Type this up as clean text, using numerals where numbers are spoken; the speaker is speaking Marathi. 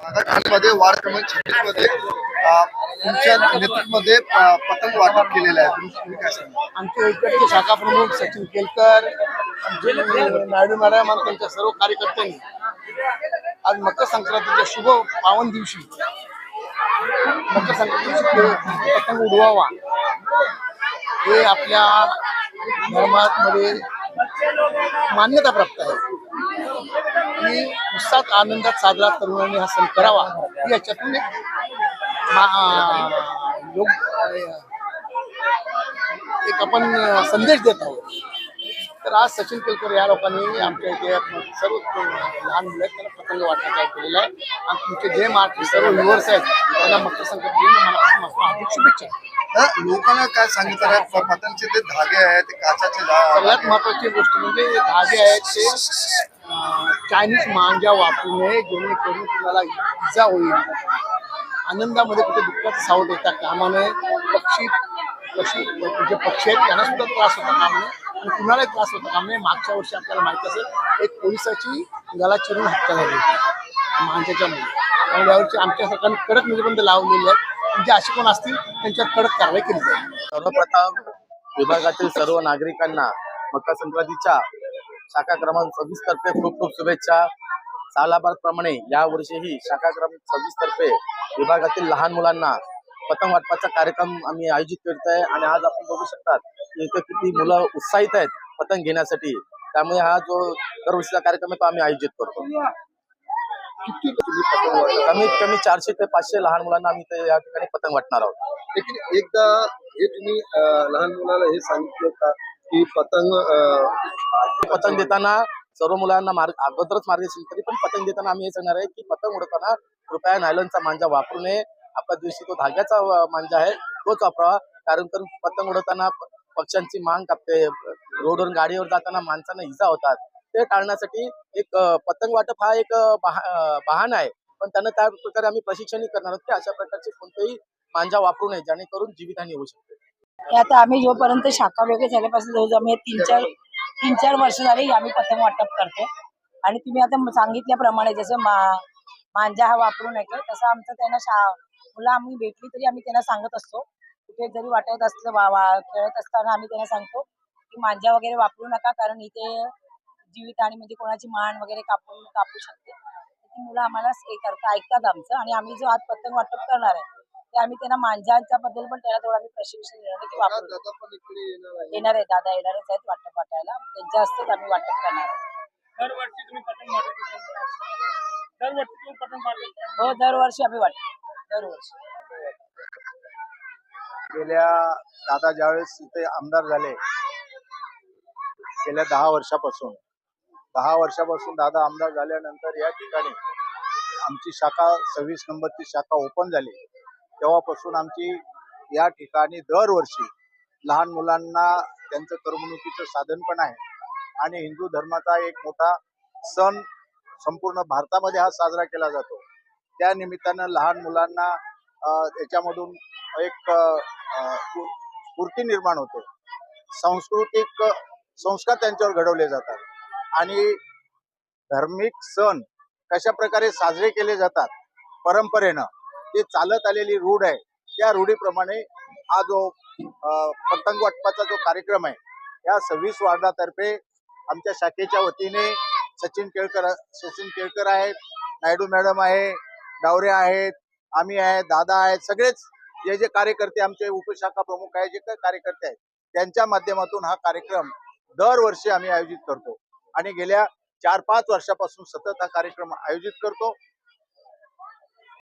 आता ठाण्यामध्ये वार्ड क्रमांक 26 मध्ये तुमच्या नेतृत्वामध्ये पतंग वाटप केलेलं आहे. तुम्ही काय सांगा? आमचे इकडचे शाखा प्रमुख सचिन केलकर, आमचे नायडू मॅडम आणि त्यांच्या सर्व कार्यकर्त्यांनी आज मकर संक्रांतीच्या शुभ पावन दिवशी मकर संक्रांतीची पतंग उडवावा हे आपल्या धर्मामध्ये मान्यता प्राप्त आहे आणि उत्साहात आनंदात साजरा तरुणांनी हा सण करावा याच्यातून एक आपण संदेश देत आहोत. तर आज सचिन केलकर या लोकांनी आमच्या इथे सर्व लहान मुलं आहेत त्यांना पतंग वाटण्याचा केलेलं आहे आणि तुमचे जे महाराष्ट्र सर्व व्ह्युअर्स आहेत त्यांना मकर संक्रांतीला मनापासून हार्दिक शुभेच्छा. लोकांना काय सांगितलं पतंगचे ते धागे आहेत ते काचाचे सगळ्यात महत्वाची गोष्ट म्हणजे धागे आहेत ते चायनीज मांजा वापरू नये जेणेकरून तुम्हाला इजा होईल. आनंदामध्ये कुठे दुःखाचं सावट येता कामा नये. जे पक्षी आहेत त्यांना सुद्धा त्रास होता कामा नये आणि कुणालाही त्रास होता कामा नये. मागच्या वर्षी आपल्याला माहिती असेल एक पोलिसाची गला चिरून हत्या झाली मांजाच्या मुळे. त्यामुळे यावर्षी आमच्या सरकारने कडक निर्बंध लावलेले आहेत. म्हणजे असे कोण असतील त्यांच्यावर कडक कारवाई केली जाईल. सर्वप्रथम विभागातील सर्व नागरिकांना मकर संक्रांतीच्या शाखा क्रमांक 26 तर्फे खूप खूप शुभेच्छा. सालाबादप्रमाणे यावर्षीही शाखा क्रमांक 26 तर्फे विभागातील लहान मुलांना पतंग वाटपाचा कार्यक्रम आम्ही आयोजित करत आहे आणि आज आपण बघू शकतात की इथे किती मुलं उत्साहित आहेत पतंग घेण्यासाठी. त्यामुळे हा जो दरवर्षीचा कार्यक्रम आहे तो आम्ही आयोजित करतो. कमीत कमी 400 ते 500 लहान मुलांना आम्ही या ठिकाणी पतंग वाटणार आहोत. देखील एकदा हे तुम्ही लहान मुलाला हे सांगितलं का की पतंग देताना सर्व मुलांना अगोदरच मार्गदर्शन तरी पण पतंग देताना आम्ही हे सांगणार आहे की पतंग उडवताना कृपया नायलॉनचा मांजा वापरू नये. आपल्या दिवशी तो धाग्याचा मांजा आहे तोच वापरावा. कारण तर पतंग उडवताना पक्ष्यांची मान कापते. रोडवरून गाडीवर जाताना माणसांना इजा होतात. ते टाळण्यासाठी एक पतंग वाटप हा एक बहाणा आहे. पण त्यांना त्या प्रकारे आम्ही प्रशिक्षणही करणार आहोत की अशा प्रकारचे कोणतेही मांजा वापरू नये जेणेकरून जीवितहानी होऊ शकते. आता आम्ही जोपर्यंत शाखा वेगळे झाल्यापासून जवळजवळ आम्ही तीन चार वर्ष झाली आम्ही पतंग वाटप करतो. आणि तुम्ही आता सांगितल्याप्रमाणे जसं मांजा हा वापरू नये तसं आमचं त्यांना मुलं आम्ही भेटली तरी आम्ही त्यांना सांगत असतो. कुठे जरी वाटत असलं खेळत असताना आम्ही त्यांना सांगतो की मांजा वगैरे वापरू नका कारण इथे जीवितहानी म्हणजे कोणाची मान वगैरे कापू शकते. ती मुलं आम्हाला ऐकतात आमचं. आणि आम्ही जो आज पतंग वाटप करणार आहे ते आम्ही त्यांना मांजाच्या बद्दल पण त्यांना थोडं आम्ही प्रशिक्षण देणार की वापरू येणार आहे. दादा येणारच आहेत वाटप वाटायला. त्यांच्या हस्तेच आम्ही वाटप करणार आहे. दरवर्षी तुम्ही पतंग वाटप हो दरवर्षी आम्ही वाटतो. दरवर्षी गेल्या दादा ज्यावेळेस इथे आमदार झाले गेल्या 10 वर्षापासून दादा आमदार झाल्यानंतर या ठिकाणी आमची शाखा 26 नंबरची शाखा ओपन झाली. तेव्हापासून आमची या ठिकाणी दरवर्षी लहान मुलांना त्यांचं करमणुकीचं साधन पण आहे आणि हिंदू धर्माचा एक मोठा सण संपूर्ण भारतामध्ये हा साजरा केला जातो. त्या निमित्तानं लहान मुलांना याच्यामधून एक स्फूर्ती निर्माण होते. सांस्कृतिक संस्कार त्यांच्यावर घडवले जातात आणि धार्मिक सण कशा प्रकारे साजरे केले जातात परंपरेनं जे चालत आलेली रूढ आहे त्या रूढीप्रमाणे हा जो पतंग वाटपाचा जो कार्यक्रम आहे या 26 वार्डातर्फे आमच्या शाखेच्या वतीने सचिन केळकर आहेत, नायडू मॅडम आहे, डावरे आहेत, आम्ही आहेत, दादा आहेत, सगळेच जे कार्यकर्ते आमचे उपशाखा प्रमुख आहेत जे काही कार्यकर्ते आहेत त्यांच्या माध्यमातून हा कार्यक्रम दरवर्षी आम्ही आयोजित करतो आणि गेल्या 4-5 वर्षापासून सतत हा कार्यक्रम आयोजित करतो.